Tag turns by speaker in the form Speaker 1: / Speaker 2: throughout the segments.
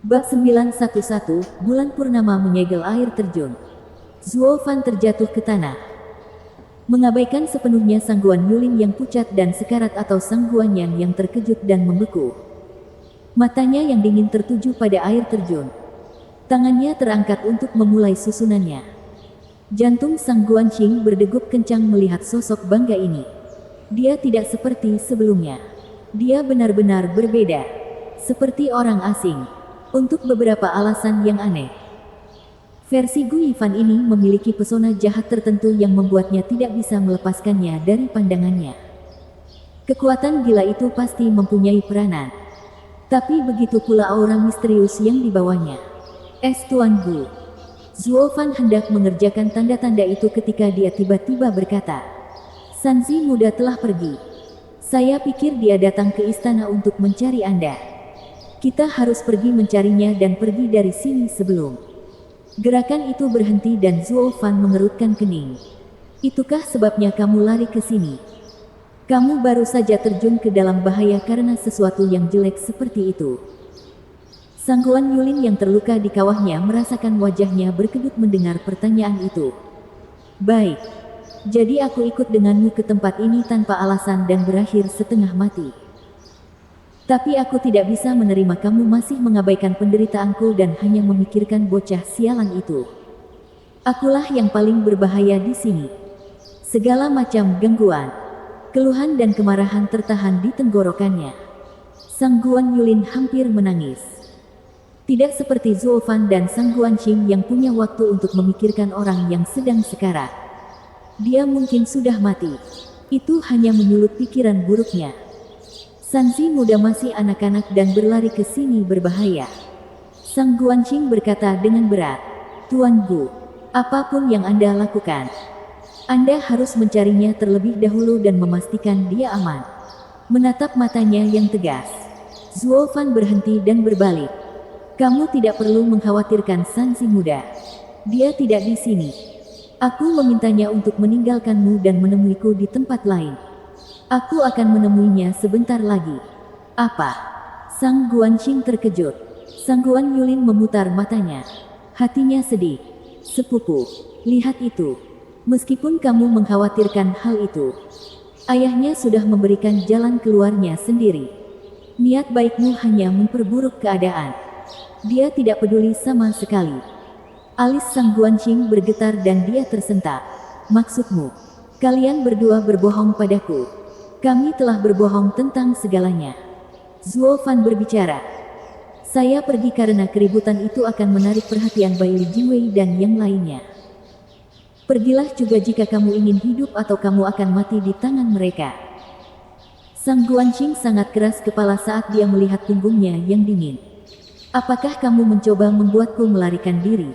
Speaker 1: Bab 911, bulan purnama menyegel air terjun. Zuo Fan terjatuh ke tanah. Mengabaikan sepenuhnya Sang Guan Yulin yang pucat dan sekarat atau Sang Guan yang terkejut dan membeku. Matanya yang dingin tertuju pada air terjun. Tangannya terangkat untuk memulai susunannya. Jantung Sang Guan Qing berdegup kencang melihat sosok bangga ini. Dia tidak seperti sebelumnya. Dia benar-benar berbeda. Seperti orang asing. Untuk beberapa alasan yang aneh. Versi Gu Yifan ini memiliki pesona jahat tertentu yang membuatnya tidak bisa melepaskannya dari pandangannya. Kekuatan gila itu pasti mempunyai peranan. Tapi begitu pula aura misterius yang dibawanya. Tuan Gu. Zuo Fan hendak mengerjakan tanda-tanda itu ketika dia tiba-tiba berkata, Sanzi muda telah pergi. Saya pikir dia datang ke istana untuk mencari Anda. Kita harus pergi mencarinya dan pergi dari sini sebelum. Gerakan itu berhenti dan Zuo Fan mengerutkan kening. Itukah sebabnya kamu lari ke sini? Kamu baru saja terjun ke dalam bahaya karena sesuatu yang jelek seperti itu. Sang Guan Yulin yang terluka di kawahnya merasakan wajahnya berkedut mendengar pertanyaan itu. Baik. Jadi aku ikut denganmu ke tempat ini tanpa alasan dan berakhir setengah mati. Tapi aku tidak bisa menerima kamu masih mengabaikan penderitaanku dan hanya memikirkan bocah sialan itu. Akulah yang paling berbahaya di sini. Segala macam gangguan, keluhan dan kemarahan tertahan di tenggorokannya. Sang Guan Yulin hampir menangis. Tidak seperti Zuo Fan dan Sang Guan Qing yang punya waktu untuk memikirkan orang yang sedang sekarat. Dia mungkin sudah mati. Itu hanya menyulut pikiran buruknya. Sanzi muda masih anak-anak dan berlari ke sini berbahaya. Sang Guan Qing berkata dengan berat, Tuan Gu, apapun yang Anda lakukan, Anda harus mencarinya terlebih dahulu dan memastikan dia aman. Menatap matanya yang tegas, Zuo Fan berhenti dan berbalik. Kamu tidak perlu mengkhawatirkan Sanzi muda. Dia tidak di sini. Aku memintanya untuk meninggalkanmu dan menemuiku di tempat lain. Aku akan menemuinya sebentar lagi. Apa? Sang Guan Qing terkejut. Sang Guan Yulin memutar matanya. Hatinya sedih. Sepupu, lihat itu. Meskipun kamu mengkhawatirkan hal itu, ayahnya sudah memberikan jalan keluarnya sendiri. Niat baikmu hanya memperburuk keadaan. Dia tidak peduli sama sekali. Alis Sang Guan Qing bergetar dan dia tersentak. Maksudmu, kalian berdua berbohong padaku. Kami telah berbohong tentang segalanya. Zuo Fan berbicara. Saya pergi karena keributan itu akan menarik perhatian Bai Li Jingwei dan yang lainnya. Pergilah juga jika kamu ingin hidup atau kamu akan mati di tangan mereka. Sang Guan Qing sangat keras kepala saat dia melihat punggungnya yang dingin. Apakah kamu mencoba membuatku melarikan diri?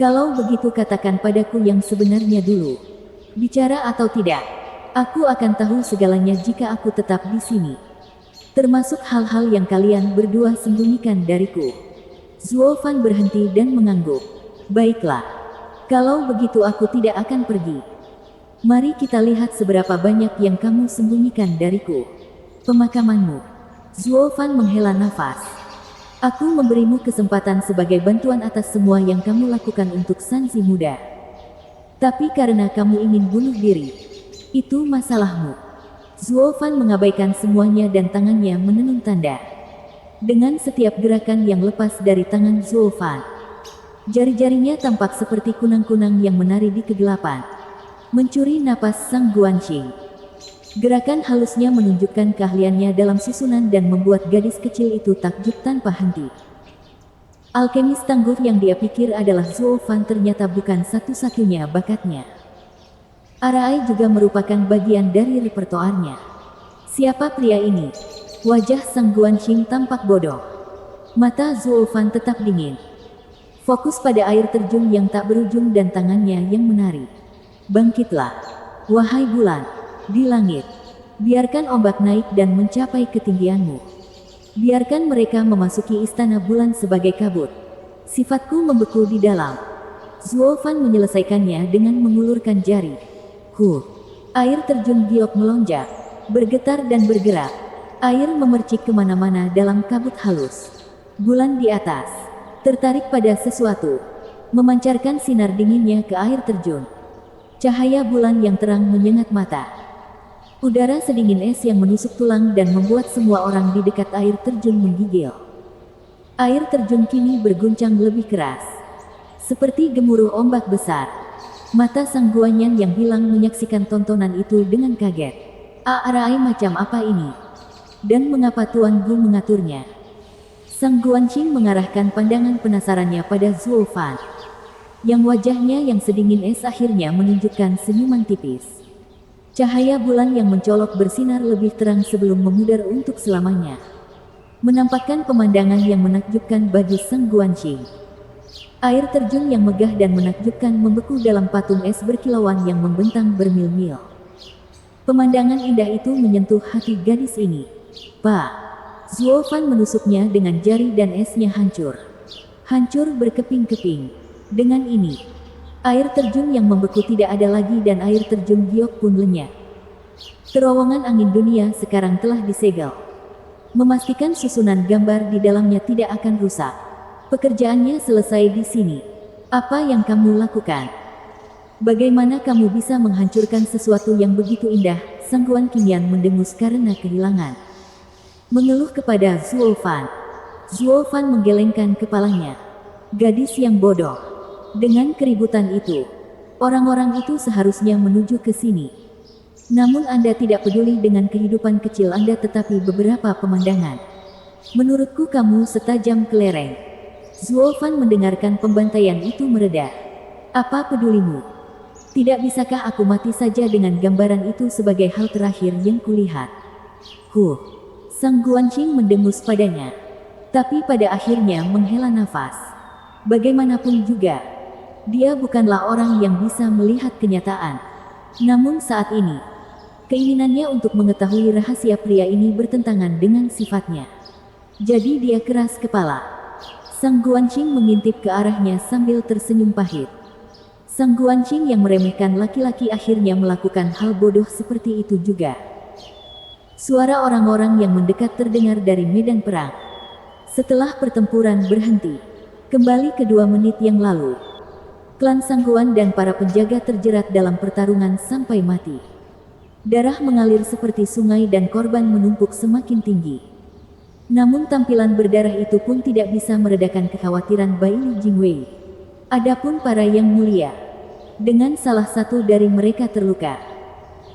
Speaker 1: Kalau begitu katakan padaku yang sebenarnya dulu. Bicara atau tidak? Aku akan tahu segalanya jika aku tetap di sini. Termasuk hal-hal yang kalian berdua sembunyikan dariku. Zuo Fan berhenti dan mengangguk. Baiklah. Kalau begitu aku tidak akan pergi. Mari kita lihat seberapa banyak yang kamu sembunyikan dariku. Pemakamanmu. Zuo Fan menghela nafas. Aku memberimu kesempatan sebagai bantuan atas semua yang kamu lakukan untuk Sanzi muda. Tapi karena kamu ingin bunuh diri, itu masalahmu. Zuo Fan mengabaikan semuanya dan tangannya menenun tanda. Dengan setiap gerakan yang lepas dari tangan Zuo Fan, jari-jarinya tampak seperti kunang-kunang yang menari di kegelapan. Mencuri napas Sang Guan Qing. Gerakan halusnya menunjukkan keahliannya dalam susunan dan membuat gadis kecil itu takjub tanpa henti. Alkemis tangguh yang dia pikir adalah Zuo Fan ternyata bukan satu-satunya bakatnya. Arai juga merupakan bagian dari repertoarnya. Siapa pria ini? Wajah Sang Guan Qing tampak bodoh. Mata Zuo Fan tetap dingin. Fokus pada air terjun yang tak berujung dan tangannya yang menari. Bangkitlah, wahai bulan, di langit. Biarkan ombak naik dan mencapai ketinggianmu. Biarkan mereka memasuki istana bulan sebagai kabut. Sifatku membeku di dalam. Zuo Fan menyelesaikannya dengan mengulurkan jari. Air terjun giok melonjak, bergetar dan bergerak. Air memercik kemana-mana dalam kabut halus. Bulan di atas, tertarik pada sesuatu, memancarkan sinar dinginnya ke air terjun. Cahaya bulan yang terang menyengat mata. Udara sedingin es yang menusuk tulang dan membuat semua orang di dekat air terjun menggigil. Air terjun kini berguncang lebih keras, seperti gemuruh ombak besar. Mata Sang Guanyan yang hilang menyaksikan tontonan itu dengan kaget. Arai macam apa ini? Dan mengapa Tuan Gu mengaturnya? Sang Guanqing mengarahkan pandangan penasarannya pada Zuo Fan, yang wajahnya yang sedingin es akhirnya menunjukkan senyuman tipis. Cahaya bulan yang mencolok bersinar lebih terang sebelum memudar untuk selamanya, menampakkan pemandangan yang menakjubkan bagi Sang Guanqing. Air terjun yang megah dan menakjubkan membeku dalam patung es berkilauan yang membentang bermil-mil. Pemandangan indah itu menyentuh hati gadis ini. Pak, Zuo Fan menusuknya dengan jari dan esnya hancur. Hancur berkeping-keping. Dengan ini, air terjun yang membeku tidak ada lagi dan air terjun giok pun lenyap. Terowongan angin dunia sekarang telah disegel, memastikan susunan gambar di dalamnya tidak akan rusak. Pekerjaannya selesai di sini. Apa yang kamu lakukan? Bagaimana kamu bisa menghancurkan sesuatu yang begitu indah? Sang Guanqing mendengus karena kehilangan. Mengeluh kepada Zuo Fan. Zuo Fan menggelengkan kepalanya. Gadis yang bodoh. Dengan keributan itu, orang-orang itu seharusnya menuju ke sini. Namun Anda tidak peduli dengan kehidupan kecil Anda, tetapi beberapa pemandangan. Menurutku kamu setajam kelereng. Zuo Fan mendengarkan pembantaian itu mereda. Apa pedulimu? Tidak bisakah aku mati saja dengan gambaran itu sebagai hal terakhir yang kulihat? Sang Guanqing mendengus padanya. Tapi pada akhirnya menghela nafas. Bagaimanapun juga, dia bukanlah orang yang bisa melihat kenyataan. Namun saat ini, keinginannya untuk mengetahui rahasia pria ini bertentangan dengan sifatnya. Jadi dia keras kepala. Sang Guanqing mengintip ke arahnya sambil tersenyum pahit. Sang Guanqing yang meremehkan laki-laki akhirnya melakukan hal bodoh seperti itu juga. Suara orang-orang yang mendekat terdengar dari medan perang. Setelah pertempuran berhenti, kembali ke 2 menit yang lalu, klan Sangguan dan para penjaga terjerat dalam pertarungan sampai mati. Darah mengalir seperti sungai dan korban menumpuk semakin tinggi. Namun tampilan berdarah itu pun tidak bisa meredakan kekhawatiran Bai Li Jingwei. Adapun para yang mulia, dengan salah satu dari mereka terluka,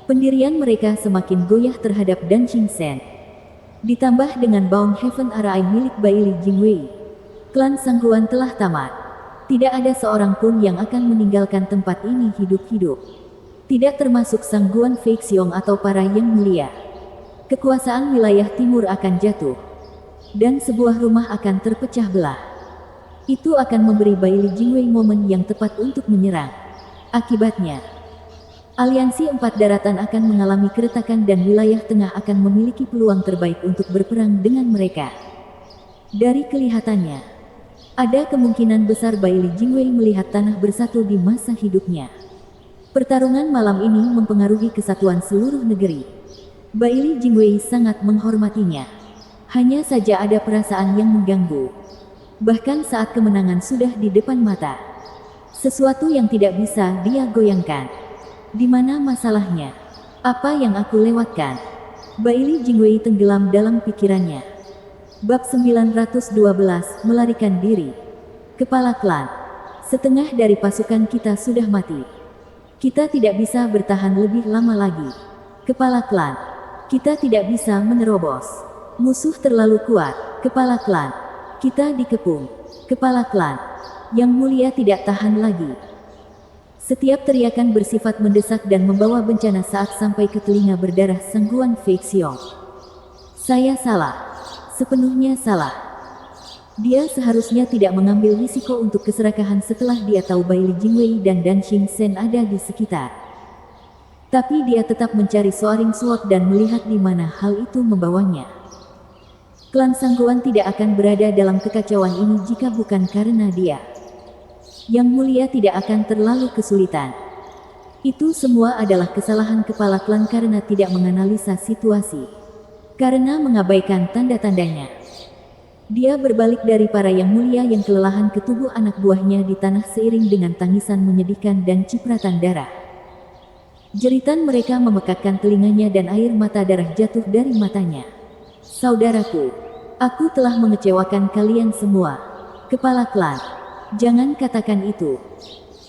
Speaker 1: pendirian mereka semakin goyah terhadap Dan Qing Shen. Ditambah dengan Bound Heaven Arai milik Bai Li Jingwei, klan Sangguan telah tamat. Tidak ada seorang pun yang akan meninggalkan tempat ini hidup-hidup. Tidak termasuk Sangguan Fei Xiong atau para yang mulia. Kekuasaan wilayah timur akan jatuh, dan sebuah rumah akan terpecah belah. Itu akan memberi Bai Li Jingwei momen yang tepat untuk menyerang. Akibatnya, aliansi 4 daratan akan mengalami keretakan dan wilayah tengah akan memiliki peluang terbaik untuk berperang dengan mereka. Dari kelihatannya, ada kemungkinan besar Bai Li Jingwei melihat tanah bersatu di masa hidupnya. Pertarungan malam ini mempengaruhi kesatuan seluruh negeri. Bai Li Jingwei sangat menghormatinya. Hanya saja ada perasaan yang mengganggu. Bahkan saat kemenangan sudah di depan mata, sesuatu yang tidak bisa dia goyangkan. Di mana masalahnya? Apa yang aku lewatkan? Bai Li Jingwei tenggelam dalam pikirannya. Bab 912, melarikan diri. Kepala klan. Setengah dari pasukan kita sudah mati. Kita tidak bisa bertahan lebih lama lagi. Kepala klan. Kita tidak bisa menerobos. Musuh terlalu kuat. Kepala klan. Kita dikepung. Kepala klan. Yang mulia tidak tahan lagi. Setiap teriakan bersifat mendesak dan membawa bencana saat sampai ke telinga berdarah Sangguan Fei Xiong. Saya salah. Sepenuhnya salah. Dia seharusnya tidak mengambil risiko untuk keserakahan setelah dia tahu Bai Li Jingwei dan Dan Qing Shen ada di sekitar. Tapi dia tetap mencari Soaring Sword dan melihat di mana hal itu membawanya. Klan Sangguan tidak akan berada dalam kekacauan ini jika bukan karena dia. Yang mulia tidak akan terlalu kesulitan. Itu semua adalah kesalahan kepala klan karena tidak menganalisa situasi. Karena mengabaikan tanda-tandanya. Dia berbalik dari para yang mulia yang kelelahan ke tubuh anak buahnya di tanah seiring dengan tangisan menyedihkan dan cipratan darah. Jeritan mereka memekakkan telinganya dan air mata darah jatuh dari matanya. Saudaraku, aku telah mengecewakan kalian semua. Kepala klan, jangan katakan itu.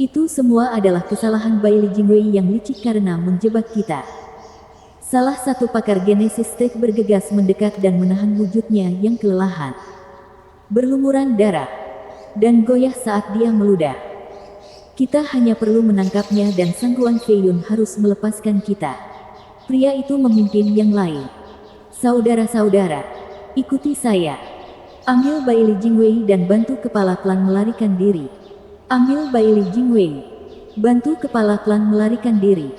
Speaker 1: Itu semua adalah kesalahan Bailey Jingwei yang licik karena menjebak kita. Salah satu pakar Genesis Tech bergegas mendekat dan menahan wujudnya yang kelelahan. Berlumuran darah dan goyah saat dia meludah. Kita hanya perlu menangkapnya dan Sangguan Feiyun harus melepaskan kita. Pria itu memimpin yang lain. Saudara-saudara, ikuti saya. Ambil Bailey Jingwei dan bantu kepala klan melarikan diri. Ambil Bailey Jingwei. Bantu kepala klan melarikan diri.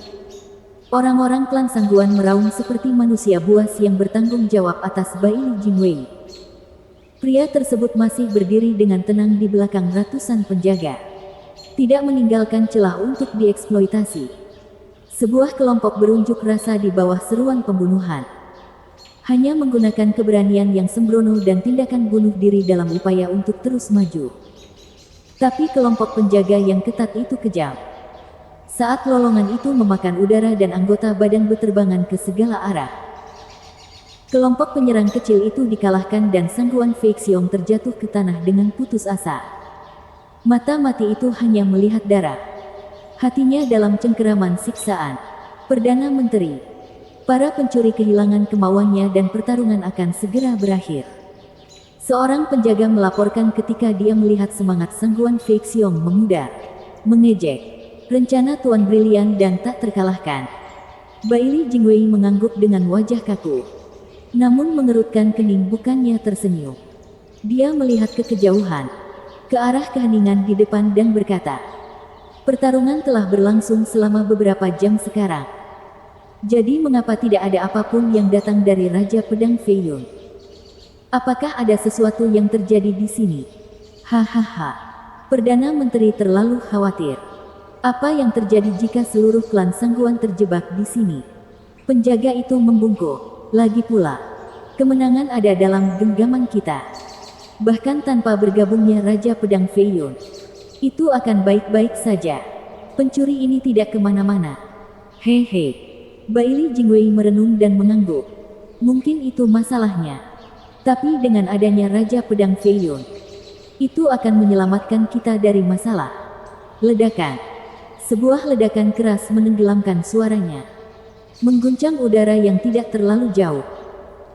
Speaker 1: Orang-orang klan Sangguan meraung seperti manusia buas yang bertanggung jawab atas Bailey Jingwei. Pria tersebut masih berdiri dengan tenang di belakang ratusan penjaga. Tidak meninggalkan celah untuk dieksploitasi. Sebuah kelompok berunjuk rasa di bawah seruan pembunuhan. Hanya menggunakan keberanian yang sembrono dan tindakan bunuh diri dalam upaya untuk terus maju. Tapi kelompok penjaga yang ketat itu kejam. Saat lolongan itu memakan udara dan anggota badan berterbangan ke segala arah. Kelompok penyerang kecil itu dikalahkan dan Sangguan Feixiong terjatuh ke tanah dengan putus asa. Mata mati itu hanya melihat darah. Hatinya dalam cengkeraman siksaan. Perdana Menteri. Para pencuri kehilangan kemauannya dan pertarungan akan segera berakhir. Seorang penjaga melaporkan ketika dia melihat semangat Sangguan Feixiong memudar. Mengejek. Rencana Tuan brilian dan tak terkalahkan. Bailey Jingwei mengangguk dengan wajah kaku. Namun mengerutkan kening bukannya tersenyum. Dia melihat ke kejauhan. Ke arah keheningan di depan dan berkata, pertarungan telah berlangsung selama beberapa jam sekarang. Jadi mengapa tidak ada apapun yang datang dari Raja Pedang Feiyun? Apakah ada sesuatu yang terjadi di sini? Hahaha. Perdana Menteri terlalu khawatir. Apa yang terjadi jika seluruh klan Sangguan terjebak di sini? Penjaga itu membungkuk. Lagi pula, kemenangan ada dalam genggaman kita. Bahkan tanpa bergabungnya Raja Pedang Feiyun, itu akan baik-baik saja. Pencuri ini tidak kemana-mana. Hehe. Bailey Jingwei merenung dan mengangguk. Mungkin itu masalahnya. Tapi dengan adanya Raja Pedang Feiyun, itu akan menyelamatkan kita dari masalah. Ledakan. Sebuah ledakan keras menenggelamkan suaranya. Mengguncang udara yang tidak terlalu jauh.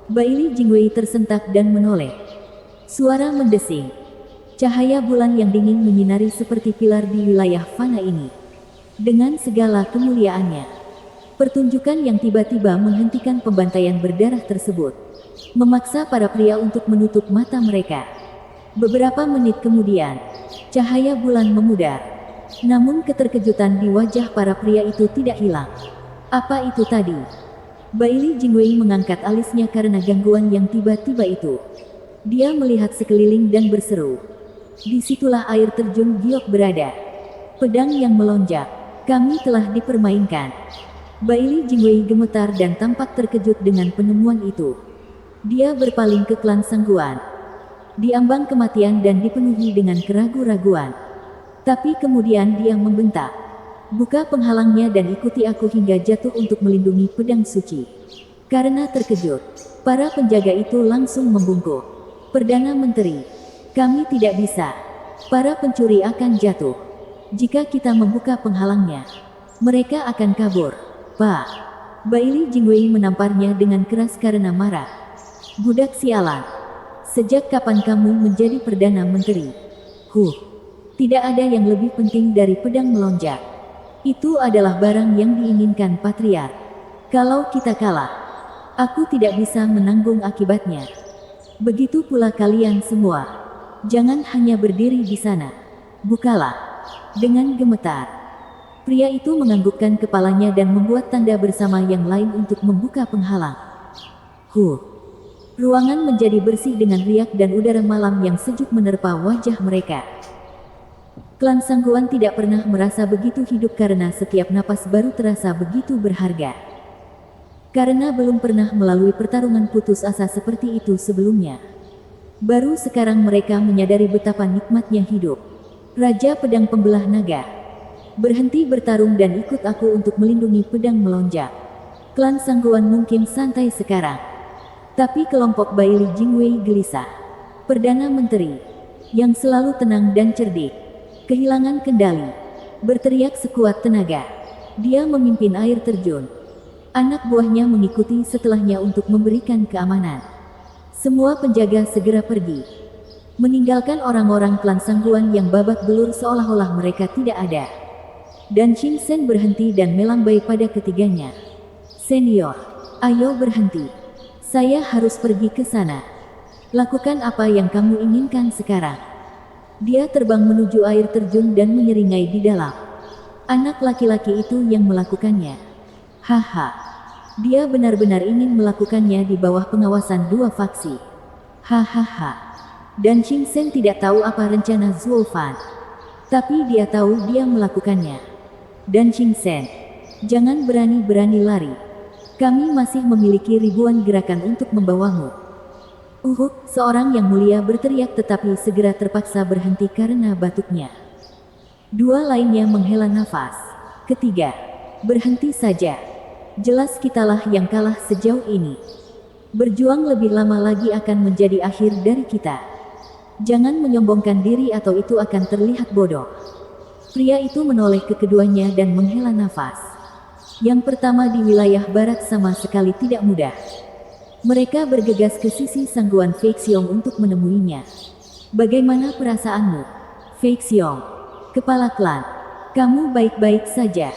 Speaker 1: Bailey Jingwei tersentak dan menoleh. Suara mendesing. Cahaya bulan yang dingin menyinari seperti pilar di wilayah fana ini. Dengan segala kemuliaannya. Pertunjukan yang tiba-tiba menghentikan pembantaian berdarah tersebut. Memaksa para pria untuk menutup mata mereka. Beberapa menit kemudian, cahaya bulan memudar. Namun keterkejutan di wajah para pria itu tidak hilang. Apa itu tadi? Bailey Jingwei mengangkat alisnya karena gangguan yang tiba-tiba itu. Dia melihat sekeliling dan berseru. Disitulah air terjun giok berada. Pedang yang melonjak. Kami telah dipermainkan. Bailey Jingwei gemetar dan tampak terkejut dengan penemuan itu. Dia berpaling ke klan Sangguan. Diambang kematian dan dipenuhi dengan keraguan-raguan. Tapi kemudian dia membentak. Buka penghalangnya dan ikuti aku hingga jatuh untuk melindungi pedang suci. Karena terkejut, para penjaga itu langsung membungkuk. Perdana Menteri, kami tidak bisa. Para pencuri akan jatuh. Jika kita membuka penghalangnya, mereka akan kabur. Pak. Bailey Jingwei menamparnya dengan keras karena marah. Budak sialan. Sejak kapan kamu menjadi Perdana Menteri? Tidak ada yang lebih penting dari pedang melonjak. Itu adalah barang yang diinginkan Patriark. Kalau kita kalah, aku tidak bisa menanggung akibatnya. Begitu pula kalian semua. Jangan hanya berdiri di sana. Bukalah. Dengan gemetar. Pria itu menganggukkan kepalanya dan membuat tanda bersama yang lain untuk membuka penghalang. Ruangan menjadi bersih dengan riak dan udara malam yang sejuk menerpa wajah mereka. Klan Sangguan tidak pernah merasa begitu hidup karena setiap napas baru terasa begitu berharga. Karena belum pernah melalui pertarungan putus asa seperti itu sebelumnya. Baru sekarang mereka menyadari betapa nikmatnya hidup. Raja Pedang Pembelah Naga. Berhenti bertarung dan ikut aku untuk melindungi pedang melonjak. Klan Sangguan mungkin santai sekarang. Tapi kelompok Baili Jingwei gelisah. Perdana Menteri, yang selalu tenang dan cerdik, kehilangan kendali. Berteriak sekuat tenaga. Dia memimpin air terjun. Anak buahnya mengikuti setelahnya untuk memberikan keamanan. Semua penjaga segera pergi, meninggalkan orang-orang klan Sangguan yang babak belur seolah-olah mereka tidak ada. Dan Qin Shen berhenti dan melambai pada ketiganya. Senior, ayo berhenti. Saya harus pergi ke sana. Lakukan apa yang kamu inginkan sekarang. Dia terbang menuju air terjun dan menyeringai di dalam. Anak laki-laki itu yang melakukannya. Haha. Dia benar-benar ingin melakukannya di bawah pengawasan dua faksi. Hahaha. Dan Qin Shen tidak tahu apa rencana Zhuo Fan. Tapi dia tahu dia melakukannya. Dan Qin Shen, jangan berani-berani lari. Kami masih memiliki ribuan gerakan untuk membawamu. Seorang yang mulia berteriak tetapi segera terpaksa berhenti karena batuknya. Dua lainnya menghela nafas. Ketiga, berhenti saja. Jelas kitalah yang kalah sejauh ini. Berjuang lebih lama lagi akan menjadi akhir dari kita. Jangan menyombongkan diri atau itu akan terlihat bodoh. Pria itu menoleh ke keduanya dan menghela nafas. Yang pertama di wilayah barat sama sekali tidak mudah. Mereka bergegas ke sisi Sangguan Fei Xiong untuk menemuinya. Bagaimana perasaanmu, Fei Xiong? Kepala klan, kamu baik-baik saja.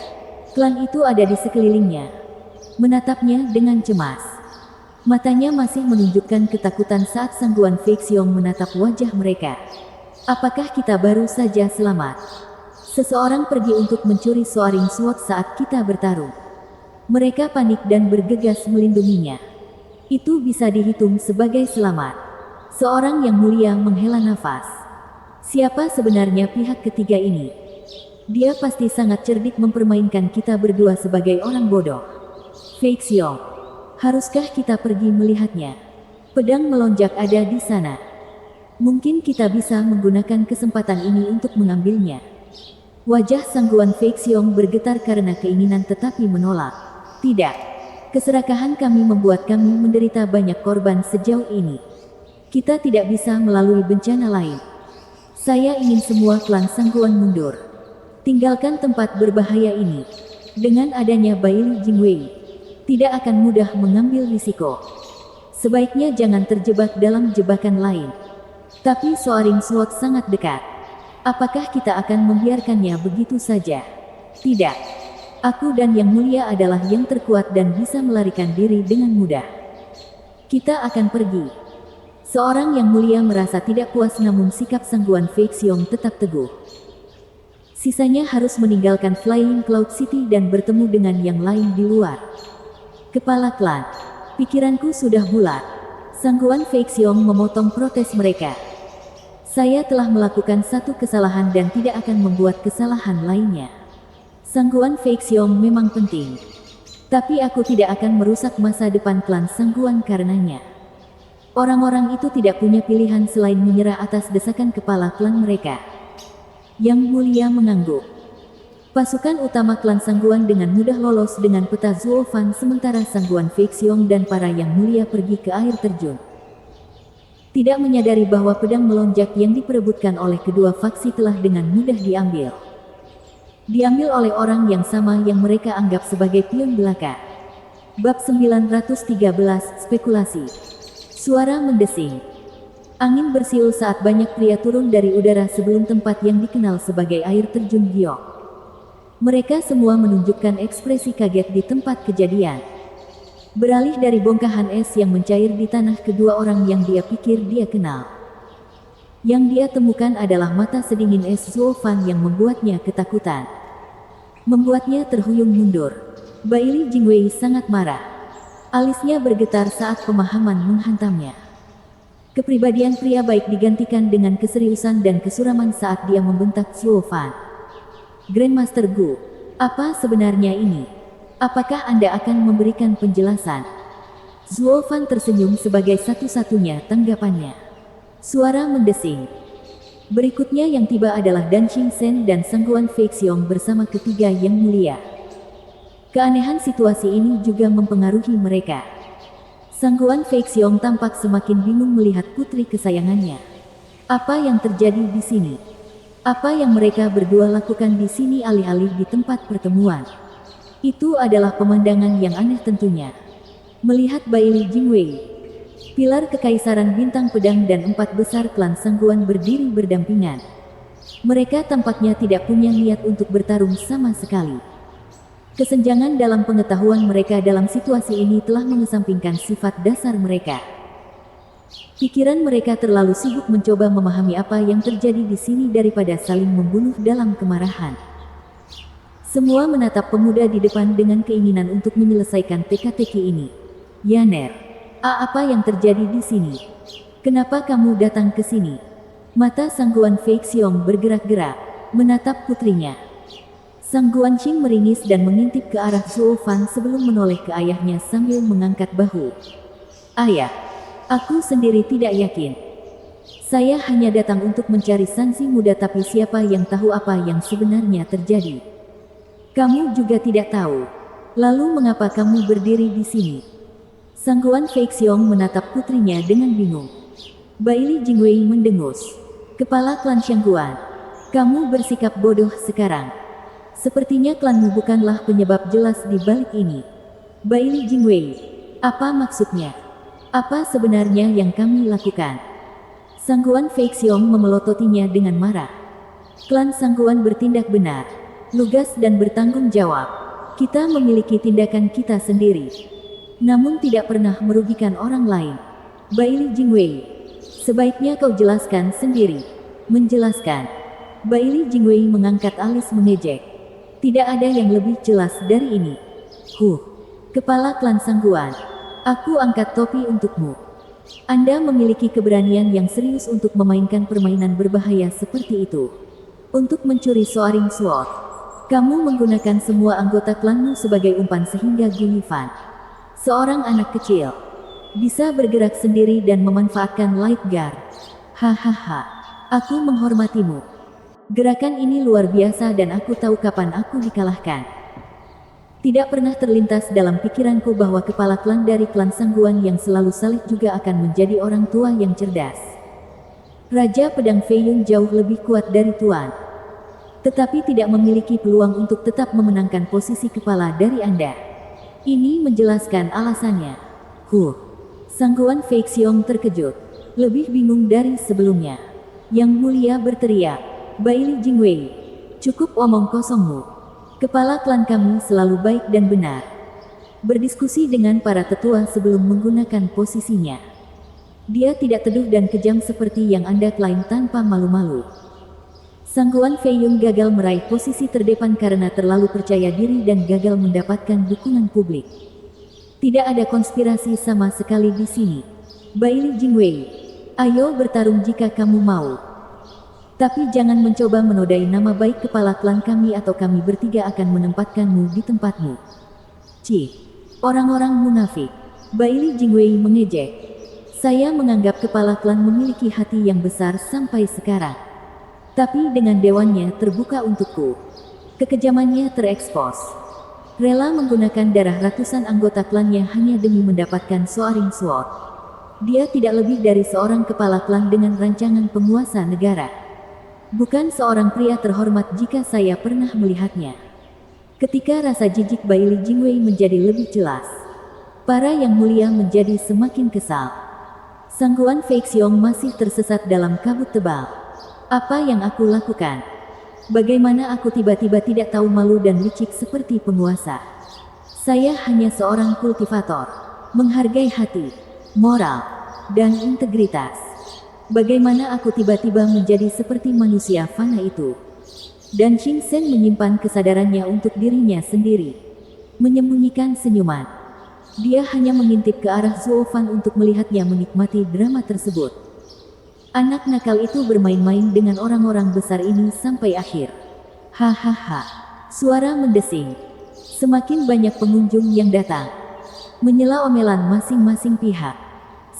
Speaker 1: Klan itu ada di sekelilingnya. Menatapnya dengan cemas. Matanya masih menunjukkan ketakutan saat Sangguan Fei Xiong menatap wajah mereka. Apakah kita baru saja selamat? Seseorang pergi untuk mencuri Soaring Sword saat kita bertarung. Mereka panik dan bergegas melindunginya. Itu bisa dihitung sebagai selamat. Seorang yang mulia menghela nafas. Siapa sebenarnya pihak ketiga ini? Dia pasti sangat cerdik mempermainkan kita berdua sebagai orang bodoh. Fei Xiong, haruskah kita pergi melihatnya? Pedang melonjak ada di sana. Mungkin kita bisa menggunakan kesempatan ini untuk mengambilnya. Wajah Sangguan Fei Xiong bergetar karena keinginan tetapi menolak. Tidak. Keserakahan kami membuat kami menderita banyak korban sejauh ini. Kita tidak bisa melalui bencana lain. Saya ingin semua klan Sangguan mundur. Tinggalkan tempat berbahaya ini. Dengan adanya Baili Jingwei, tidak akan mudah mengambil risiko. Sebaiknya jangan terjebak dalam jebakan lain. Tapi Soaring Sword sangat dekat. Apakah kita akan membiarkannya begitu saja? Tidak. Aku dan Yang Mulia adalah yang terkuat dan bisa melarikan diri dengan mudah. Kita akan pergi. Seorang Yang Mulia merasa tidak puas namun sikap Sangguan Fei Xiong tetap teguh. Sisanya harus meninggalkan Flying Cloud City dan bertemu dengan yang lain di luar. Kepala klan, pikiranku sudah bulat. Sangguan Fei Xiong memotong protes mereka. Saya telah melakukan satu kesalahan dan tidak akan membuat kesalahan lainnya. Sangguan Fei Xiong memang penting. Tapi aku tidak akan merusak masa depan klan Sangguan karenanya. Orang-orang itu tidak punya pilihan selain menyerah atas desakan kepala klan mereka. Yang Mulia mengangguk. Pasukan utama klan Sangguan dengan mudah lolos dengan peta Zhuo Fan sementara Sangguan Fei Xiong dan para Yang Mulia pergi ke air terjun. Tidak menyadari bahwa pedang melonjak yang diperebutkan oleh kedua faksi telah dengan mudah diambil. Diambil oleh orang yang sama yang mereka anggap sebagai pion belaka. Bab 913 Spekulasi. Suara mendesing. Angin bersiul saat banyak pria turun dari udara sebelum tempat yang dikenal sebagai air terjun giok. Mereka semua menunjukkan ekspresi kaget di tempat kejadian. Beralih dari bongkahan es yang mencair di tanah kedua orang yang dia pikir dia kenal. Yang dia temukan adalah mata sedingin es Zhuo Fan yang membuatnya ketakutan. Membuatnya terhuyung mundur. Baili Jingwei sangat marah. Alisnya bergetar saat pemahaman menghantamnya. Kepribadian pria baik digantikan dengan keseriusan dan kesuraman saat dia membentak Zhuo Fan. Grandmaster Gu, apa sebenarnya ini? Apakah Anda akan memberikan penjelasan? Zhuo Fan tersenyum sebagai satu-satunya tanggapannya. Suara mendesing. Berikutnya yang tiba adalah Dan Xingchen dan Sangguan Feixiong bersama ketiga yang mulia. Keanehan situasi ini juga mempengaruhi mereka. Sangguan Feixiong tampak semakin bingung melihat putri kesayangannya. Apa yang terjadi di sini? Apa yang mereka berdua lakukan di sini alih-alih di tempat pertemuan? Itu adalah pemandangan yang aneh tentunya. Melihat Baili Jingwei, pilar kekaisaran bintang pedang dan 4 besar klan Sangguan berdiri berdampingan. Mereka tampaknya tidak punya niat untuk bertarung sama sekali. Kesenjangan dalam pengetahuan mereka dalam situasi ini telah mengesampingkan sifat dasar mereka. Pikiran mereka terlalu sibuk mencoba memahami apa yang terjadi di sini daripada saling membunuh dalam kemarahan. Semua menatap pemuda di depan dengan keinginan untuk menyelesaikan teka-teki ini. Yaner, apa yang terjadi di sini? Kenapa kamu datang ke sini? Mata Sangguan Feixiong bergerak-gerak, menatap putrinya. Sangguan Qing meringis dan mengintip ke arah Zhuo Fan sebelum menoleh ke ayahnya sambil mengangkat bahu. Ayah, aku sendiri tidak yakin. Saya hanya datang untuk mencari Sanzi muda tapi siapa yang tahu apa yang sebenarnya terjadi? Kamu juga tidak tahu. Lalu mengapa kamu berdiri di sini? Sangguan Feixiong menatap putrinya dengan bingung. Baili Jingwei mendengus. Kepala klan Sangguan, kamu bersikap bodoh sekarang. Sepertinya klanmu bukanlah penyebab jelas di balik ini. Baili Jingwei, apa maksudnya? Apa sebenarnya yang kami lakukan? Sangguan Feixiong memelototinya dengan marah. Klan Sangguan bertindak benar, lugas dan bertanggung jawab. Kita memiliki tindakan kita sendiri, namun tidak pernah merugikan orang lain. Baili Jingwei, sebaiknya kau jelaskan sendiri. Menjelaskan. Baili Jingwei mengangkat alis mengejek. Tidak ada yang lebih jelas dari ini. Kepala klan Sangguan, aku angkat topi untukmu. Anda memiliki keberanian yang serius untuk memainkan permainan berbahaya seperti itu. Untuk mencuri Soaring Sword, kamu menggunakan semua anggota klanmu sebagai umpan sehingga Gu Yifan, seorang anak kecil, bisa bergerak sendiri dan memanfaatkan Light Guard. Hahaha, aku menghormatimu. Gerakan ini luar biasa dan aku tahu kapan aku dikalahkan. Tidak pernah terlintas dalam pikiranku bahwa kepala klan dari klan Sangguan yang selalu saleh juga akan menjadi orang tua yang cerdas. Raja Pedang Feiyun jauh lebih kuat dari Tuan, tetapi tidak memiliki peluang untuk tetap memenangkan posisi kepala dari Anda. Ini menjelaskan alasannya. Sangguan Feixiong terkejut, lebih bingung dari sebelumnya. Yang mulia berteriak, Baili Jingwei, cukup omong kosongmu. Kepala klan kami selalu baik dan benar. Berdiskusi dengan para tetua sebelum menggunakan posisinya. Dia tidak teduh dan kejam seperti yang Anda klaim tanpa malu-malu. Sangguan Feiyun gagal meraih posisi terdepan karena terlalu percaya diri dan gagal mendapatkan dukungan publik. Tidak ada konspirasi sama sekali di sini. Baili Jingwei, ayo bertarung jika kamu mau. Tapi jangan mencoba menodai nama baik kepala klan kami atau kami bertiga akan menempatkanmu di tempatmu. Orang-orang munafik. Baili Jingwei mengejek. Saya menganggap kepala klan memiliki hati yang besar sampai sekarang. Tapi dengan dewannya terbuka untukku, kekejamannya terekspos. Rela menggunakan darah ratusan anggota klannya hanya demi mendapatkan Soaring Sword. Dia tidak lebih dari seorang kepala klan dengan rancangan penguasa negara. Bukan seorang pria terhormat jika saya pernah melihatnya. Ketika rasa jijik Baili Jingwei menjadi lebih jelas, para yang mulia menjadi semakin kesal. Sangguan Feixiong masih tersesat dalam kabut tebal. Apa yang aku lakukan? Bagaimana aku tiba-tiba tidak tahu malu dan licik seperti penguasa? Saya hanya seorang kultivator, menghargai hati, moral, dan integritas. Bagaimana aku tiba-tiba menjadi seperti manusia fana itu? Dan Xingchen menyimpan kesadarannya untuk dirinya sendiri. Menyembunyikan senyuman. Dia hanya mengintip ke arah Zhuo Fan untuk melihatnya menikmati drama tersebut. Anak nakal itu bermain-main dengan orang-orang besar ini sampai akhir. Hahaha. Suara mendesing. Semakin banyak pengunjung yang datang, menyela omelan masing-masing pihak.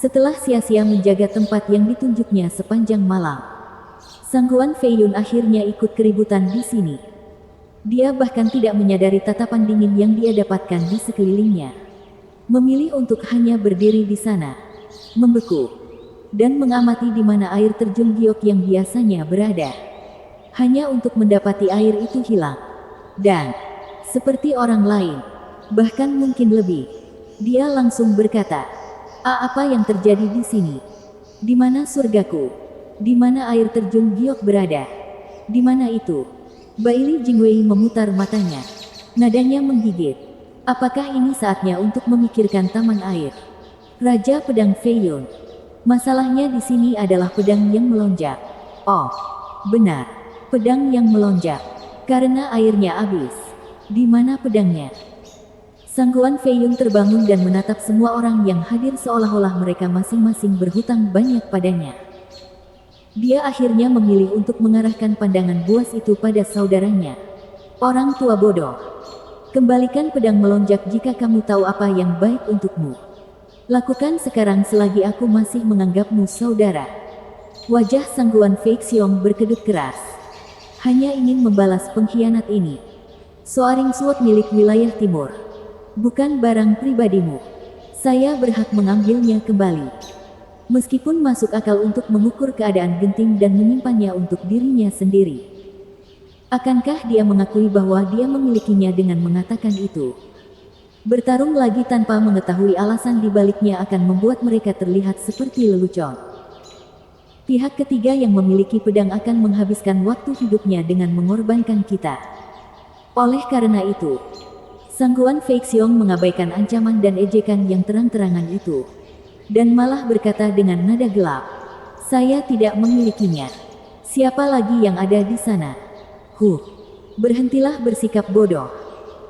Speaker 1: Setelah sia-sia menjaga tempat yang ditunjuknya sepanjang malam, Sangguan Fei Yun akhirnya ikut keributan di sini. Dia bahkan tidak menyadari tatapan dingin yang dia dapatkan di sekelilingnya. Memilih untuk hanya berdiri di sana, membeku, dan mengamati di mana air terjun giok yang biasanya berada. Hanya untuk mendapati air itu hilang. Dan, seperti orang lain, bahkan mungkin lebih, dia langsung berkata, apa yang terjadi di sini? Di mana surgaku? Di mana air terjun giok berada? Di mana itu? Baili Jingwei memutar matanya. Nadanya menggigit. Apakah ini saatnya untuk memikirkan taman air? Raja Pedang Fei Yun. Masalahnya di sini adalah pedang yang melonjak. Oh, benar. Pedang yang melonjak. Karena airnya habis. Di mana pedangnya? Sangguan Fei Yun terbangun dan menatap semua orang yang hadir seolah-olah mereka masing-masing berhutang banyak padanya. Dia akhirnya memilih untuk mengarahkan pandangan buas itu pada saudaranya. Orang tua bodoh. Kembalikan pedang melonjak jika kamu tahu apa yang baik untukmu. Lakukan sekarang selagi aku masih menganggapmu saudara. Wajah Sangguan Fei Xiong berkedut keras. Hanya ingin membalas pengkhianat ini. Soaring Sword milik wilayah timur. Bukan barang pribadimu. Saya berhak mengambilnya kembali. Meskipun masuk akal untuk mengukur keadaan genting dan menyimpannya untuk dirinya sendiri. Akankah dia mengakui bahwa dia memilikinya dengan mengatakan itu? Bertarung lagi tanpa mengetahui alasan di baliknya akan membuat mereka terlihat seperti lelucon. Pihak ketiga yang memiliki pedang akan menghabiskan waktu hidupnya dengan mengorbankan kita. Oleh karena itu, Sangguan Fei Xiong mengabaikan ancaman dan ejekan yang terang-terangan itu. Dan malah berkata dengan nada gelap, saya tidak memilikinya. Siapa lagi yang ada di sana? Berhentilah bersikap bodoh.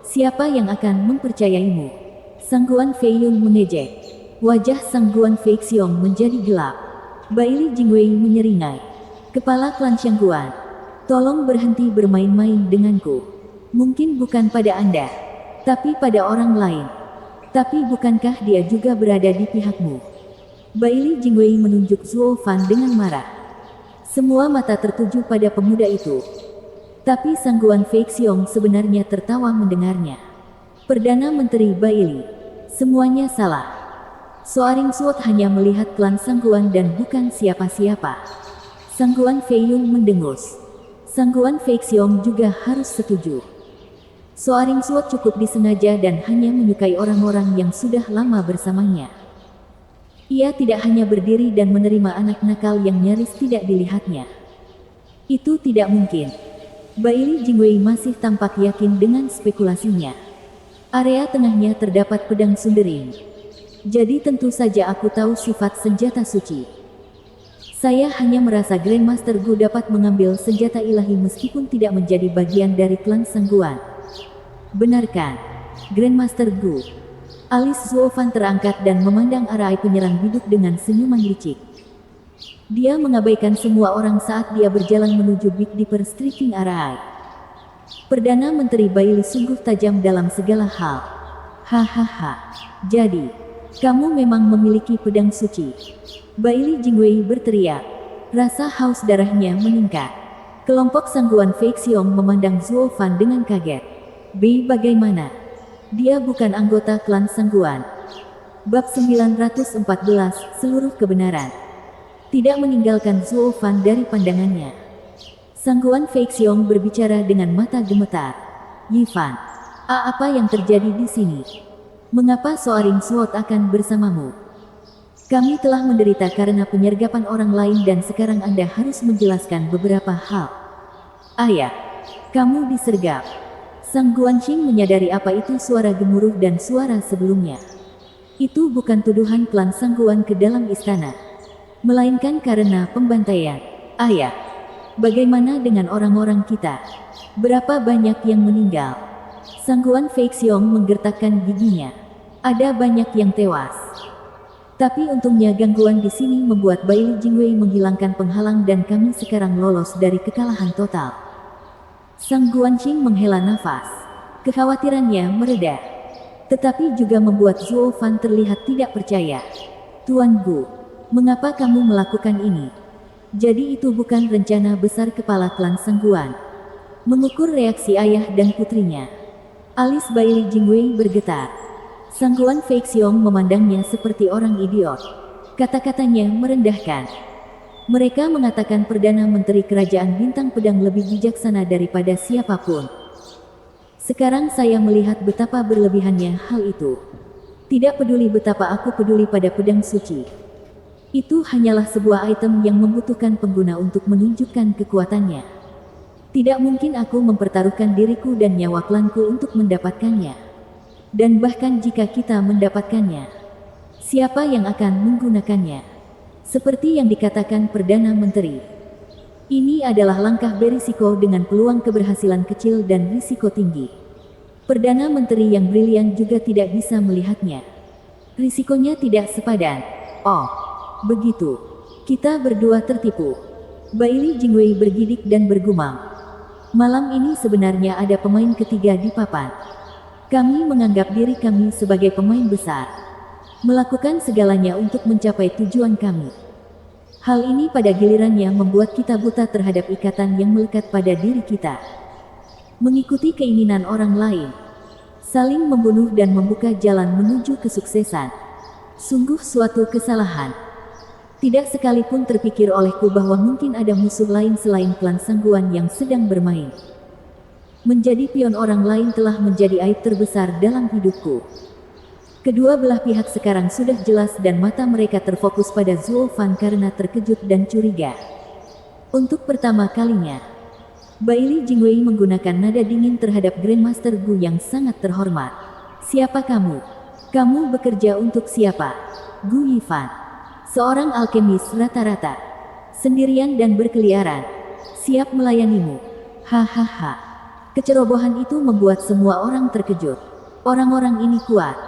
Speaker 1: Siapa yang akan mempercayaimu? Sangguan Fei Yun mengejek. Wajah Sangguan Fei Xiong menjadi gelap. Baili Jingwei menyeringai. Kepala klan Sangguan, tolong berhenti bermain-main denganku. Mungkin bukan pada Anda, tapi pada orang lain. Tapi bukankah dia juga berada di pihakmu? Baili Jingwei menunjuk Zuo Fan dengan marah. Semua mata tertuju pada pemuda itu. Tapi Sangguan Fei Xiong sebenarnya tertawa mendengarnya. Perdana Menteri Baili. Semuanya salah. Soaring Sword hanya melihat klan Sangguan dan bukan siapa-siapa. Sangguan Fei Yun mendengus. Sangguan Fei Xiong juga harus setuju. Soaring Sword cukup disengaja dan hanya menyukai orang-orang yang sudah lama bersamanya. Ia tidak hanya berdiri dan menerima anak nakal yang nyaris tidak dilihatnya. Itu tidak mungkin. Baili Jingwei masih tampak yakin dengan spekulasinya. Area tengahnya terdapat pedang sundering. Jadi tentu saja aku tahu sifat senjata suci. Saya hanya merasa Grandmaster Gu dapat mengambil senjata ilahi meskipun tidak menjadi bagian dari klan Sangguan. Benarkan, Grandmaster Gu? Alis Zuo Fan terangkat dan memandang arah penyerang biduk dengan senyuman licik. Dia mengabaikan semua orang saat dia berjalan menuju Big Dipper Striking Arai. Perdana Menteri Baili sungguh tajam dalam segala hal. Hahaha. Jadi, kamu memang memiliki pedang suci. Baili Jingwei berteriak. Rasa haus darahnya meningkat. Kelompok Sangguan Fei Xiong memandang Zuo Fan dengan kaget. Bagaimana? Dia bukan anggota klan Sangguan. Bab 914, seluruh kebenaran. Tidak meninggalkan Zuo Fan dari pandangannya. Sangguan Fei Xiong berbicara dengan mata gemetar. Yi Fan, apa yang terjadi di sini? Mengapa Soaring Sword akan bersamamu? Kami telah menderita karena penyergapan orang lain dan sekarang Anda harus menjelaskan beberapa hal. Ayah, kamu disergap. Sang Guanqing menyadari apa itu suara gemuruh dan suara sebelumnya. Itu bukan tuduhan klan Sangguan ke dalam istana, melainkan karena pembantaian. Ayah, bagaimana dengan orang-orang kita? Berapa banyak yang meninggal? Sangguan Fei Xiong menggertakkan giginya. Ada banyak yang tewas. Tapi untungnya gangguan di sini membuat Baili Jingwei menghilangkan penghalang dan kami sekarang lolos dari kekalahan total. Sang Guanqing menghela nafas. Kekhawatirannya mereda. Tetapi juga membuat Zuo Fan terlihat tidak percaya. Tuan Gu, mengapa kamu melakukan ini? Jadi itu bukan rencana besar kepala klan Sangguan. Mengukur reaksi ayah dan putrinya, alis Baili Jingwei bergetar. Sangguan Fei Xiong memandangnya seperti orang idiot. Kata-katanya merendahkan. Mereka mengatakan Perdana Menteri Kerajaan Bintang Pedang lebih bijaksana daripada siapapun. Sekarang saya melihat betapa berlebihannya hal itu. Tidak peduli betapa aku peduli pada pedang suci. Itu hanyalah sebuah item yang membutuhkan pengguna untuk menunjukkan kekuatannya. Tidak mungkin aku mempertaruhkan diriku dan nyawa klanku untuk mendapatkannya. Dan bahkan jika kita mendapatkannya, siapa yang akan menggunakannya? Seperti yang dikatakan Perdana Menteri, ini adalah langkah berisiko dengan peluang keberhasilan kecil dan risiko tinggi. Perdana Menteri yang brilian juga tidak bisa melihatnya. Risikonya tidak sepadan. Oh, begitu. Kita berdua tertipu. Baili Jingwei bergidik dan bergumam. Malam ini sebenarnya ada pemain ketiga di papan. Kami menganggap diri kami sebagai pemain besar. Melakukan segalanya untuk mencapai tujuan kami. Hal ini pada gilirannya membuat kita buta terhadap ikatan yang melekat pada diri kita. Mengikuti keinginan orang lain, saling membunuh dan membuka jalan menuju kesuksesan. Sungguh suatu kesalahan. Tidak sekalipun terpikir olehku bahwa mungkin ada musuh lain selain klan Sangguan yang sedang bermain. Menjadi pion orang lain telah menjadi aib terbesar dalam hidupku. Kedua belah pihak sekarang sudah jelas dan mata mereka terfokus pada Zuo Fan karena terkejut dan curiga. Untuk pertama kalinya, Baili Jingwei menggunakan nada dingin terhadap Grandmaster Gu yang sangat terhormat. Siapa kamu? Kamu bekerja untuk siapa? Gu Yifan, seorang alkemis rata-rata, sendirian dan berkeliaran, siap melayanimu. Hahaha. Kecerobohan itu membuat semua orang terkejut. Orang-orang ini kuat,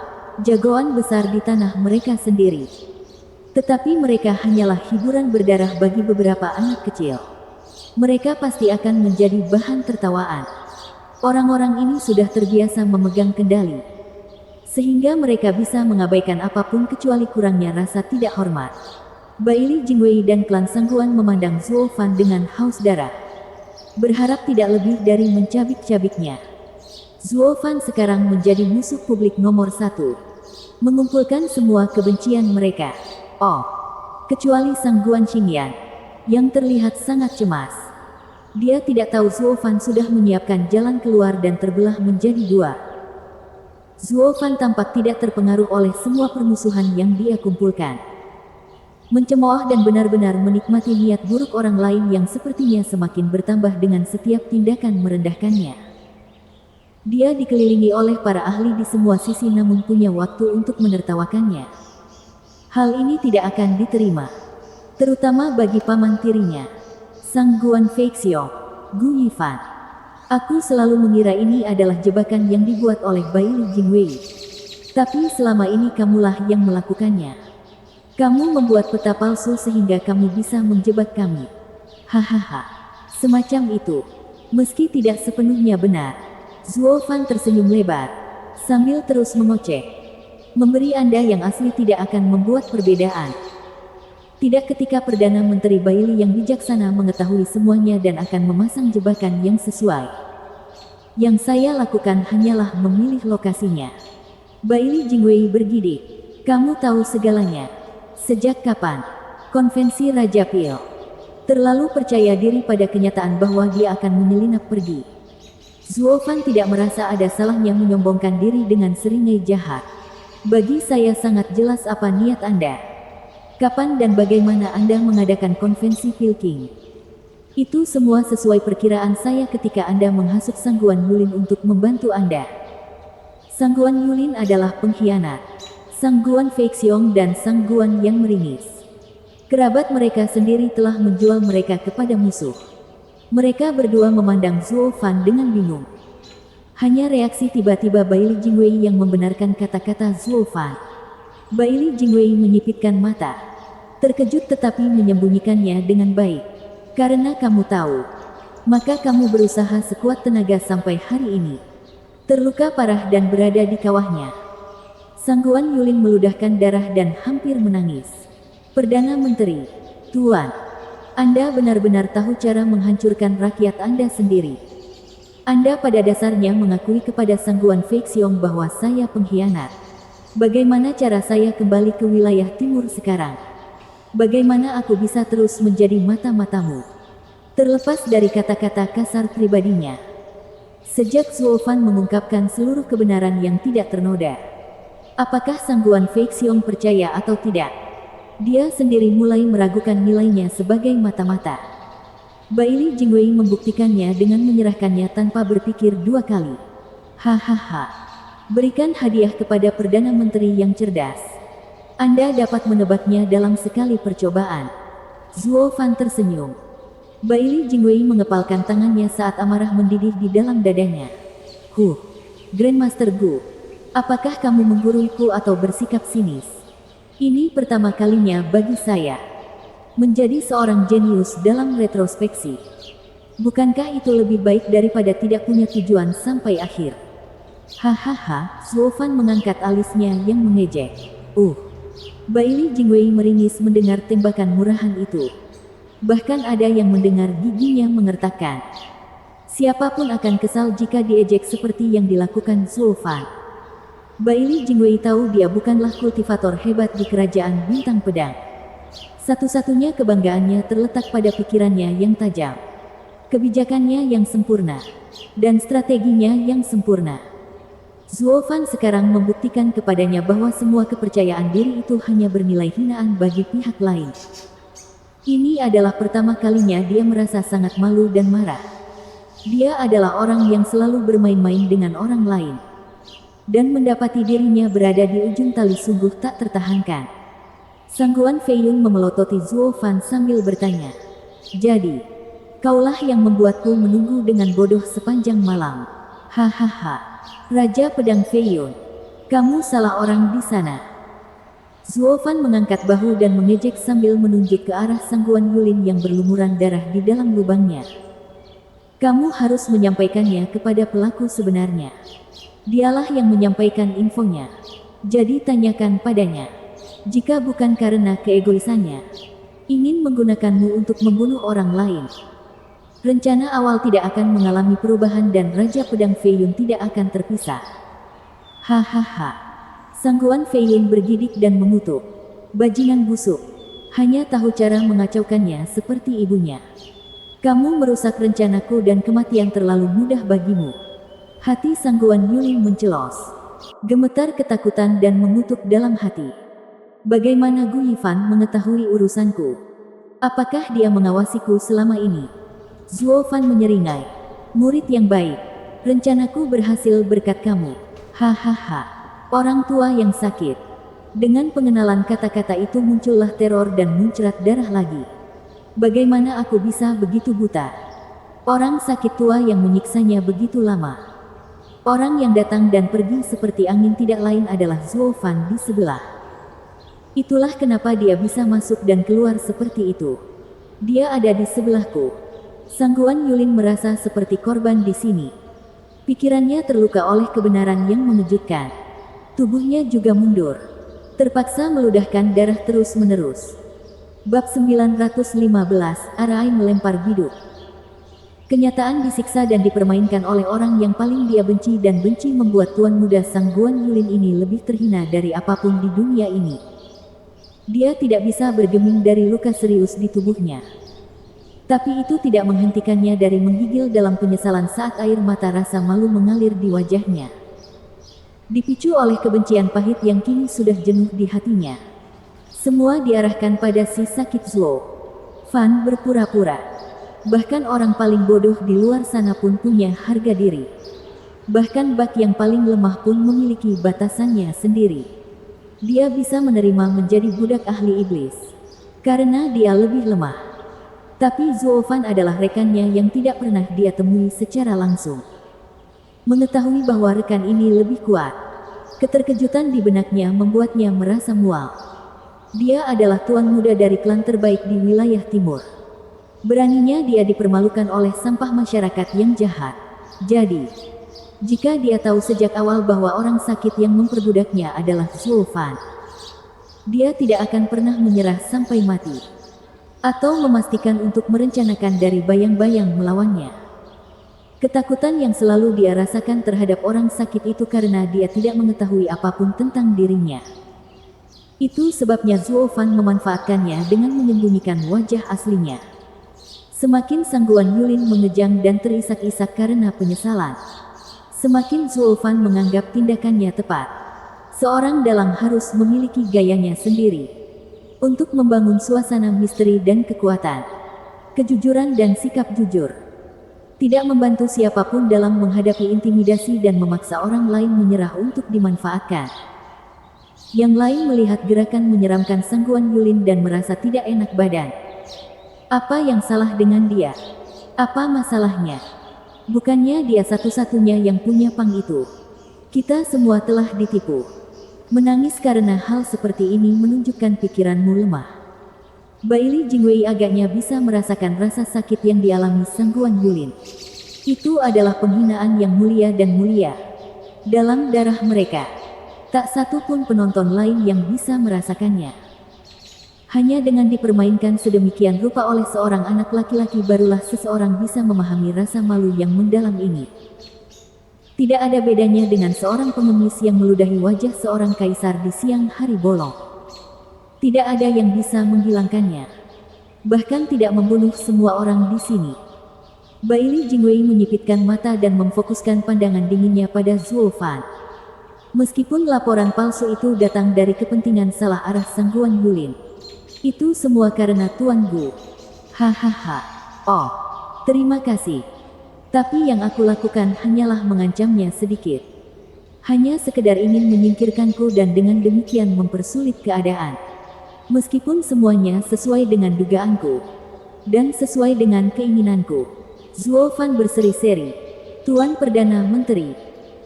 Speaker 1: jagoan besar di tanah mereka sendiri. Tetapi mereka hanyalah hiburan berdarah bagi beberapa anak kecil. Mereka pasti akan menjadi bahan tertawaan. Orang-orang ini sudah terbiasa memegang kendali, sehingga mereka bisa mengabaikan apapun kecuali kurangnya rasa tidak hormat. Baili Jingwei dan klan Sangguan memandang Zuo Fan dengan haus darah, berharap tidak lebih dari mencabik-cabiknya. Zuo Fan sekarang menjadi musuh publik nomor 1, mengumpulkan semua kebencian mereka. Oh, kecuali Sangguan Xingyan, yang terlihat sangat cemas. Dia tidak tahu Zuo Fan sudah menyiapkan jalan keluar dan terbelah menjadi dua. Zuo Fan tampak tidak terpengaruh oleh semua permusuhan yang dia kumpulkan. Mencemooh dan benar-benar menikmati niat buruk orang lain yang sepertinya semakin bertambah dengan setiap tindakan merendahkannya. Dia dikelilingi oleh para ahli di semua sisi namun punya waktu untuk menertawakannya. Hal ini tidak akan diterima, terutama bagi paman tirinya, Sangguan Fei Xiong, Gu Yifan. Aku selalu mengira ini adalah jebakan yang dibuat oleh Baili Jingwei. Tapi selama ini kamulah yang melakukannya. Kamu membuat peta palsu sehingga kamu bisa menjebak kami. Hahaha. Semacam itu. Meski tidak sepenuhnya benar. Zuo Fan tersenyum lebar, sambil terus mengoceh. Memberi Anda yang asli tidak akan membuat perbedaan. Tidak ketika Perdana Menteri Baili yang bijaksana mengetahui semuanya dan akan memasang jebakan yang sesuai. Yang saya lakukan hanyalah memilih lokasinya. Baili Jingwei bergidik. Kamu tahu segalanya. Sejak kapan? Konvensi Raja Pil. Terlalu percaya diri pada kenyataan bahwa dia akan menyelinap pergi. Zuo Fan tidak merasa ada salahnya menyombongkan diri dengan seringai jahat. Bagi saya sangat jelas apa niat Anda. Kapan dan bagaimana Anda mengadakan konvensi Pilking? Itu semua sesuai perkiraan saya ketika Anda menghasut Sangguan Yulin untuk membantu Anda. Sangguan Yulin adalah pengkhianat. Sangguan Fei Xiong dan Sangguan yang meringis. Kerabat mereka sendiri telah menjual mereka kepada musuh. Mereka berdua memandang Zuo Fan dengan bingung. Hanya reaksi tiba-tiba Baili Jingwei yang membenarkan kata-kata Zuo Fan. Baili Jingwei menyipitkan mata, terkejut tetapi menyembunyikannya dengan baik. Karena kamu tahu, maka kamu berusaha sekuat tenaga sampai hari ini. Terluka parah dan berada di kawahnya. Sangguan Yulin meludahkan darah dan hampir menangis. Perdana Menteri, Tuan, Anda benar-benar tahu cara menghancurkan rakyat Anda sendiri. Anda pada dasarnya mengakui kepada Sangguan Fei Xiong bahwa saya pengkhianat. Bagaimana cara saya kembali ke wilayah timur sekarang? Bagaimana aku bisa terus menjadi mata-matamu? Terlepas dari kata-kata kasar pribadinya. Sejak Zhuo Fan mengungkapkan seluruh kebenaran yang tidak ternoda. Apakah Sangguan Fei Xiong percaya atau tidak? Dia sendiri mulai meragukan nilainya sebagai mata-mata. Baili Jingwei membuktikannya dengan menyerahkannya tanpa berpikir dua kali. Hahaha. Berikan hadiah kepada Perdana Menteri yang cerdas. Anda dapat menebaknya dalam sekali percobaan. Zhuo Fan tersenyum. Baili Jingwei mengepalkan tangannya saat amarah mendidih di dalam dadanya. Grandmaster Gu. Apakah kamu mengguruiku atau bersikap sinis? Ini pertama kalinya bagi saya. Menjadi seorang jenius dalam retrospeksi. Bukankah itu lebih baik daripada tidak punya tujuan sampai akhir? Hahaha, Zhuo Fan mengangkat alisnya yang mengejek. Baili Jingwei meringis mendengar tembakan murahan itu. Bahkan ada yang mendengar giginya mengertakkan. Siapapun akan kesal jika diejek seperti yang dilakukan Zhuo Fan. Baili Jingwei tahu dia bukanlah kultivator hebat di kerajaan bintang pedang. Satu-satunya kebanggaannya terletak pada pikirannya yang tajam, kebijakannya yang sempurna, dan strateginya yang sempurna. Zhuo Fan sekarang membuktikan kepadanya bahwa semua kepercayaan diri itu hanya bernilai hinaan bagi pihak lain. Ini adalah pertama kalinya dia merasa sangat malu dan marah. Dia adalah orang yang selalu bermain-main dengan orang lain. Dan mendapati dirinya berada di ujung tali sungguh tak tertahankan. Sangguan Fei Yun memelototi Zhuo Fan sambil bertanya. Jadi, kaulah yang membuatku menunggu dengan bodoh sepanjang malam. Hahaha. Raja Pedang Fei Yun. Kamu salah orang di sana. Zhuo Fan mengangkat bahu dan mengejek sambil menunjuk ke arah Sangguan Yulin yang berlumuran darah di dalam lubangnya. Kamu harus menyampaikannya kepada pelaku sebenarnya. Dialah yang menyampaikan infonya. Jadi tanyakan padanya. Jika bukan karena keegoisannya, ingin menggunakanmu untuk membunuh orang lain, rencana awal tidak akan mengalami perubahan dan Raja Pedang Fei Yun tidak akan terpisah. Hahaha. Sangguan Fei Yun bergidik dan mengutuk. Bajingan busuk. Hanya tahu cara mengacaukannya seperti ibunya. Kamu merusak rencanaku dan kematian terlalu mudah bagimu. Hati Sangguan Yulin mencelos. Gemetar ketakutan dan mengutuk dalam hati. Bagaimana Gu Yifan mengetahui urusanku? Apakah dia mengawasiku selama ini? Zhuo Fan menyeringai. Murid yang baik. Rencanaku berhasil berkat kamu. Hahaha. Orang tua yang sakit. Dengan pengenalan kata-kata itu muncullah teror dan muncrat darah lagi. Bagaimana aku bisa begitu buta? Orang sakit tua yang menyiksanya begitu lama. Orang yang datang dan pergi seperti angin tidak lain adalah Zhuo Fan di sebelah. Itulah kenapa dia bisa masuk dan keluar seperti itu. Dia ada di sebelahku. Sangguan Yulin merasa seperti korban di sini. Pikirannya terluka oleh kebenaran yang mengejutkan. Tubuhnya juga mundur. Terpaksa meludahkan darah terus-menerus. Bab 915, Arai melempar biduk. Kenyataan disiksa dan dipermainkan oleh orang yang paling dia benci dan benci membuat Tuan Muda Sangguan Yulin ini lebih terhina dari apapun di dunia ini. Dia tidak bisa bergeming dari luka serius di tubuhnya. Tapi itu tidak menghentikannya dari menggigil dalam penyesalan saat air mata rasa malu mengalir di wajahnya. Dipicu oleh kebencian pahit yang kini sudah jenuh di hatinya. Semua diarahkan pada si sakit Zhuo Fan berpura-pura. Bahkan orang paling bodoh di luar sana pun punya harga diri. Bahkan bak yang paling lemah pun memiliki batasannya sendiri. Dia bisa menerima menjadi budak ahli iblis karena dia lebih lemah. Tapi Zhuo Fan adalah rekannya yang tidak pernah dia temui secara langsung. Mengetahui bahwa rekan ini lebih kuat, keterkejutan di benaknya membuatnya merasa mual. Dia adalah tuan muda dari klan terbaik di wilayah timur. Beraninya dia dipermalukan oleh sampah masyarakat yang jahat. Jadi, Jika dia tahu sejak awal bahwa orang sakit yang memperbudaknya adalah Zhuo Fan, dia tidak akan pernah menyerah sampai mati. Atau memastikan untuk merencanakan dari bayang-bayang melawannya. Ketakutan yang selalu dia rasakan terhadap orang sakit itu karena dia tidak mengetahui apapun tentang dirinya. Itu sebabnya Zhuo Fan memanfaatkannya dengan menyembunyikan wajah aslinya. Semakin Sangguan Yulin mengejang dan terisak-isak karena penyesalan, semakin Zhuo Fan menganggap tindakannya tepat. Seorang dalang harus memiliki gayanya sendiri untuk membangun suasana misteri dan kekuatan, kejujuran dan sikap jujur. Tidak membantu siapapun dalam menghadapi intimidasi dan memaksa orang lain menyerah untuk dimanfaatkan. Yang lain melihat gerakan menyeramkan Sangguan Yulin dan merasa tidak enak badan. Apa yang salah dengan dia? Apa masalahnya? Bukannya dia satu-satunya yang punya pang itu. Kita semua telah ditipu. Menangis karena hal seperti ini menunjukkan pikiranmu lemah. Baili Jingwei agaknya bisa merasakan rasa sakit yang dialami Sangguan Yulin. Itu adalah penghinaan yang mulia dan mulia. Dalam darah mereka, tak satu pun penonton lain yang bisa merasakannya. Hanya dengan dipermainkan sedemikian rupa oleh seorang anak laki-laki barulah seseorang bisa memahami rasa malu yang mendalam ini. Tidak ada bedanya dengan seorang pengemis yang meludahi wajah seorang kaisar di siang hari bolong. Tidak ada yang bisa menghilangkannya. Bahkan tidak membunuh semua orang di sini. Baili Jingwei menyipitkan mata dan memfokuskan pandangan dinginnya pada Zhuo Fan. Meskipun laporan palsu itu datang dari kepentingan salah arah Sangguan Yulin, itu semua karena Tuan Gu. Hahaha. Oh, terima kasih. Tapi yang aku lakukan hanyalah mengancamnya sedikit. Hanya sekedar ingin menyingkirkanku dan dengan demikian mempersulit keadaan. Meskipun semuanya sesuai dengan dugaanku dan sesuai dengan keinginanku. Zhuo Fan berseri-seri. Tuan Perdana Menteri,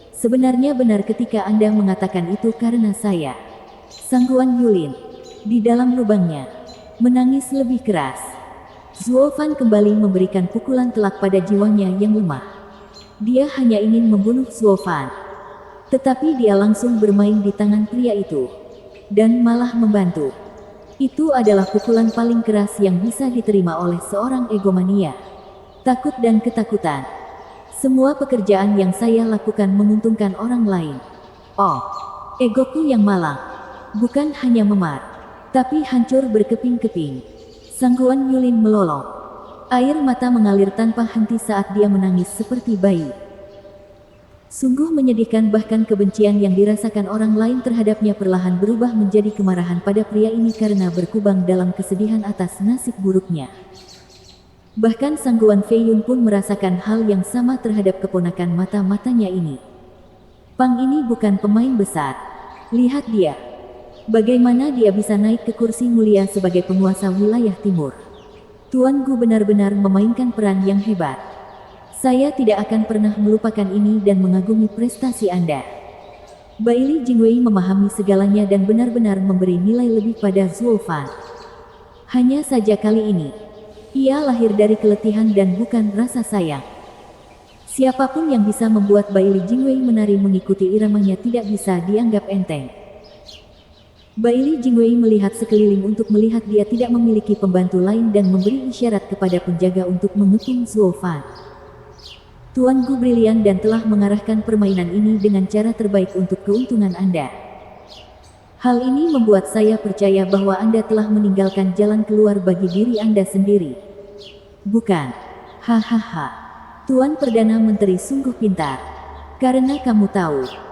Speaker 1: sebenarnya benar ketika Anda mengatakan itu karena saya, Sangguan Yulin, di dalam lubangnya, menangis lebih keras. Zhuo Fan kembali memberikan pukulan telak pada jiwanya yang lemah. Dia hanya ingin membunuh Zhuo Fan. Tetapi dia langsung bermain di tangan pria itu. Dan malah membantu. Itu adalah pukulan paling keras yang bisa diterima oleh seorang egomania. Takut dan ketakutan. Semua pekerjaan yang saya lakukan menguntungkan orang lain. Oh, egoku yang malang. Bukan hanya memar, tapi hancur berkeping-keping. Sangguan Yulin melolong. Air mata mengalir tanpa henti saat dia menangis seperti bayi. Sungguh menyedihkan, bahkan kebencian yang dirasakan orang lain terhadapnya perlahan berubah menjadi kemarahan pada pria ini karena berkubang dalam kesedihan atas nasib buruknya. Bahkan Sangguan Feiyun pun merasakan hal yang sama terhadap keponakan mata-matanya ini. Pang ini bukan pemain besar. Lihat dia. Bagaimana dia bisa naik ke kursi mulia sebagai penguasa wilayah timur. Tuan Gu benar-benar memainkan peran yang hebat. Saya tidak akan pernah melupakan ini dan mengagumi prestasi Anda. Baili Jingwei memahami segalanya dan benar-benar memberi nilai lebih pada Zhuo Fan. Hanya saja kali ini, ia lahir dari keletihan dan bukan rasa sayang. Siapapun yang bisa membuat Baili Jingwei menari mengikuti iramanya tidak bisa dianggap enteng. Baili Jingwei melihat sekeliling untuk melihat dia tidak memiliki pembantu lain dan memberi isyarat kepada penjaga untuk mengepung Zhuo Fan. Tuan Gu brilian dan telah mengarahkan permainan ini dengan cara terbaik untuk keuntungan Anda. Hal ini membuat saya percaya bahwa Anda telah meninggalkan jalan keluar bagi diri Anda sendiri. Bukan? Hahaha. Tuan Perdana Menteri sungguh pintar. Karena kamu tahu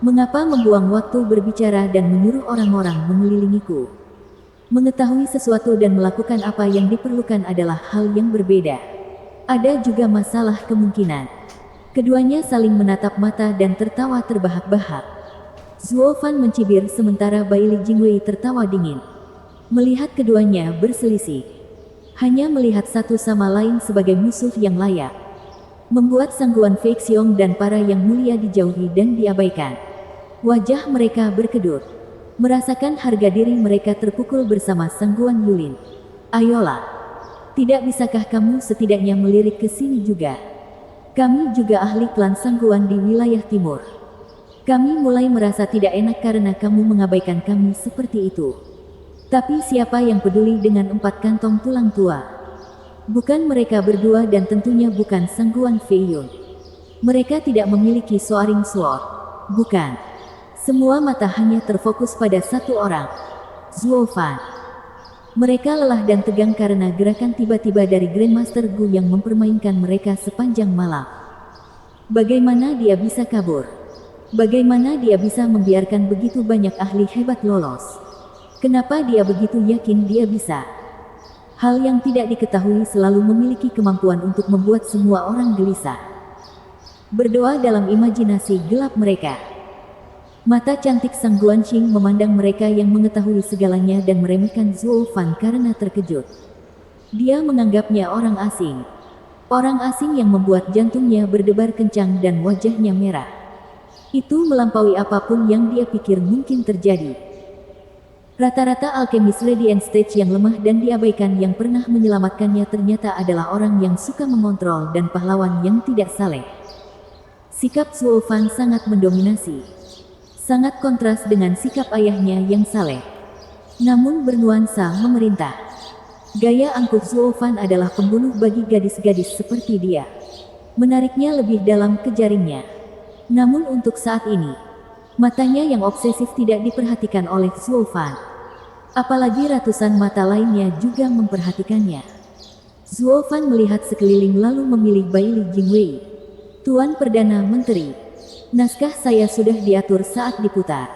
Speaker 1: mengapa membuang waktu berbicara dan menyuruh orang-orang mengelilingiku. Mengetahui sesuatu dan melakukan apa yang diperlukan adalah hal yang berbeda. Ada juga masalah kemungkinan. Keduanya saling menatap mata dan tertawa terbahak-bahak. Zhuo Fan mencibir sementara Baili Jingwei tertawa dingin. Melihat keduanya berselisih. Hanya melihat satu sama lain sebagai musuh yang layak. Membuat Sangguan Fei Xiong dan para yang mulia dijauhi dan diabaikan. Wajah mereka berkedut. Merasakan harga diri mereka terpukul bersama Sangguan Yulin. Ayolah. Tidak bisakah kamu setidaknya melirik ke sini juga? Kami juga ahli klan Sangguan di wilayah timur. Kami mulai merasa tidak enak karena kamu mengabaikan kami seperti itu. Tapi siapa yang peduli dengan 4 kantong tulang tua? Bukan mereka berdua dan tentunya bukan Sangguan Feiyun. Mereka tidak memiliki Soaring Sword. Bukan. Semua mata hanya terfokus pada satu orang. Zuo Fan. Mereka lelah dan tegang karena gerakan tiba-tiba dari Grandmaster Gu yang mempermainkan mereka sepanjang malam. Bagaimana dia bisa kabur? Bagaimana dia bisa membiarkan begitu banyak ahli hebat lolos? Kenapa dia begitu yakin dia bisa? Hal yang tidak diketahui selalu memiliki kemampuan untuk membuat semua orang gelisah. Berdoa dalam imajinasi gelap mereka. Mata cantik Sang Guanxing memandang mereka yang mengetahui segalanya dan meremehkan Zuo Fan karena terkejut. Dia menganggapnya orang asing. Orang asing yang membuat jantungnya berdebar kencang dan wajahnya merah. Itu melampaui apapun yang dia pikir mungkin terjadi. Rata-rata alkemis Radiant Stage yang lemah dan diabaikan yang pernah menyelamatkannya ternyata adalah orang yang suka mengontrol dan pahlawan yang tidak saleh. Sikap Zuo Fan sangat mendominasi. Sangat kontras dengan sikap ayahnya yang saleh. Namun bernuansa memerintah. Gaya angkuh Zuo Fan adalah pembunuh bagi gadis-gadis seperti dia. Menariknya lebih dalam ke jaringnya. Namun untuk saat ini, matanya yang obsesif tidak diperhatikan oleh Zuo Fan. Apalagi ratusan mata lainnya juga memperhatikannya. Zuo Fan melihat sekeliling lalu memilih Baili Jingwei. Tuan Perdana Menteri. Naskah saya sudah diatur saat diputar.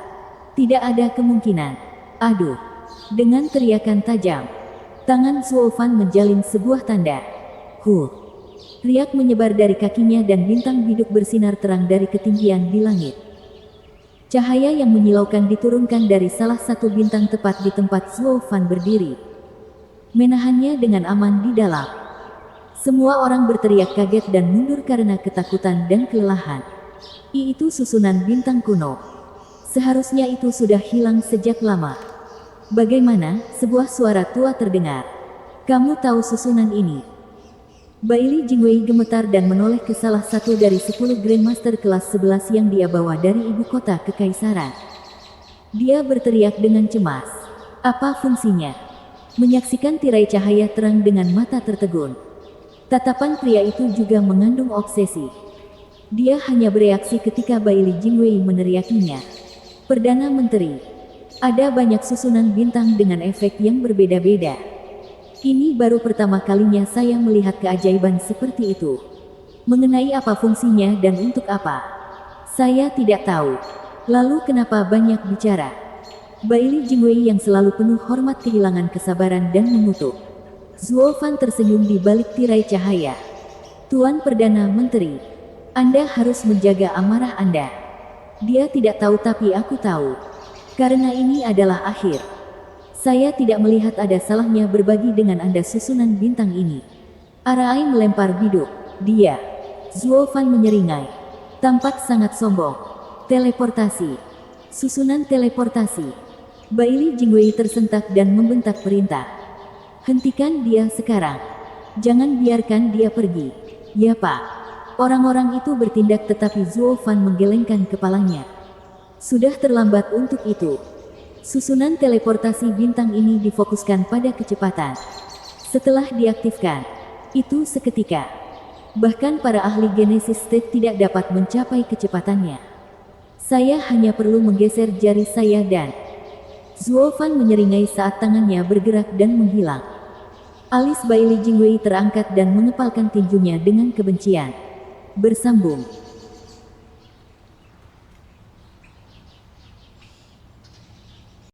Speaker 1: Tidak ada kemungkinan. Aduh. Dengan teriakan tajam, tangan Zuo Fan menjalin sebuah tanda. Riak menyebar dari kakinya dan bintang biduk bersinar terang dari ketinggian di langit. Cahaya yang menyilaukan diturunkan dari salah satu bintang tepat di tempat Zuo Fan berdiri. Menahannya dengan aman di dalam. Semua orang berteriak kaget dan mundur karena ketakutan dan kelelahan. Itu susunan bintang kuno. Seharusnya itu sudah hilang sejak lama. Bagaimana? Sebuah suara tua terdengar. Kamu tahu susunan ini? Baili Jingwei gemetar dan menoleh ke salah satu dari 10 Grandmaster kelas 11 yang dia bawa dari ibu kota kekaisaran. Dia berteriak dengan cemas. Apa fungsinya? Menyaksikan tirai cahaya terang dengan mata tertegun. Tatapan pria itu juga mengandung obsesi. Dia hanya bereaksi ketika Baili Jingwei meneriakinya. Perdana Menteri. Ada banyak susunan bintang dengan efek yang berbeda-beda. Ini baru pertama kalinya saya melihat keajaiban seperti itu. Mengenai apa fungsinya dan untuk apa? Saya tidak tahu. Lalu kenapa banyak bicara? Baili Jingwei yang selalu penuh hormat kehilangan kesabaran dan mengutuk. Zuo Fan tersenyum di balik tirai cahaya. Tuan Perdana Menteri. Anda harus menjaga amarah Anda. Dia tidak tahu tapi aku tahu. Karena ini adalah akhir. Saya tidak melihat ada salahnya berbagi dengan Anda susunan bintang ini. Arai melempar biduk. Dia. Zuo Fan menyeringai. Tampak sangat sombong. Teleportasi. Susunan teleportasi. Baili Jingwei tersentak dan membentak perintah. Hentikan dia sekarang. Jangan biarkan dia pergi. Ya Pak. Orang-orang itu bertindak tetapi Zuo Fan menggelengkan kepalanya. Sudah terlambat untuk itu. Susunan teleportasi bintang ini difokuskan pada kecepatan. Setelah diaktifkan, itu seketika. Bahkan para ahli Genesis State tidak dapat mencapai kecepatannya. Saya hanya perlu menggeser jari saya dan... Zuo Fan menyeringai saat tangannya bergerak dan menghilang. Alis Baili Jingwei terangkat dan mengepalkan tinjunya dengan kebencian. Bersambung.